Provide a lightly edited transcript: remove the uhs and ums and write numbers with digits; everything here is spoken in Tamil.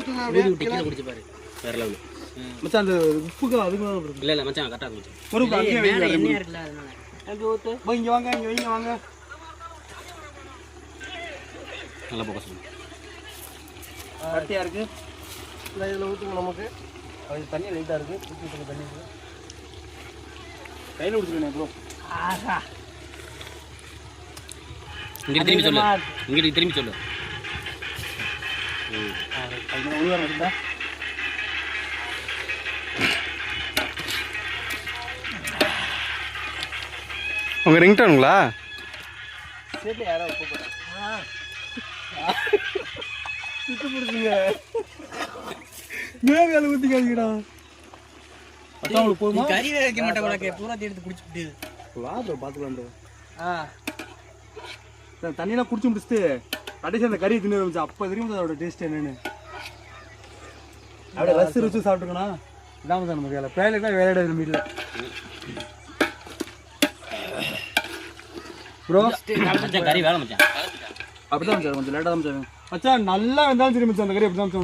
விட்டு கீழே குடிச்சு பாரு வேற லெவல் மச்சான் அந்த உப்புக்கு அதுக்கு இல்ல இல்ல மச்சான் கரெக்டா இருக்கு ஒரு எண்ணெயா இருக்குல்ல அதனால அங்க ஊத்து இங்க வாங்க நல்லா போக்கஸ் பண்ணு கட்டியா இருக்கு இதில் ஊற்றுங்க நமக்கு அது தண்ணி லைட்டாக இருக்குது ஊற்றி தண்ணி இருக்குது கையில் குடிச்சுக்கணும் ப்ரோ ஆஹா இங்கிட்டு திரும்பி சொல்லு இங்கிட்டு திரும்பி சொல்லு இருந்தா உங்கள் ரிங்டோனுங்களா சரி யாரோ உப்பு போட்டா சுட்டு பிடிச்சிங்க மேலே ஊற்றிக்காதீங்கடா அதான் போதுமா கறி வைக்க மாட்டேன் உனக்கு பூரா எடுத்து குடிச்சுட்டு வா ப்ரோ பார்த்துக்கலாம் ப்ரோ தண்ணியெல்லாம் குடிச்சு முடிச்சுட்டு கடைசி அந்த கறி தின்னு இருந்துச்சு அப்போ தெரியும் அதோட டேஸ்ட் என்னன்னு அப்படியே ரசு ருச்சு சாப்பிட்டுக்கணும் இதாம தான் நம்ம வேலை பேலைக்கு வேலையிட நம்ம இல்லை ப்ரோ கறி வேலை மச்சான் அப்படிதான் மச்சான் கொஞ்சம் லேட்டாக தான் மச்சான் மச்சான் நல்லா இருந்தாலும் சரி மச்சான் அந்த கறி அப்படி தான்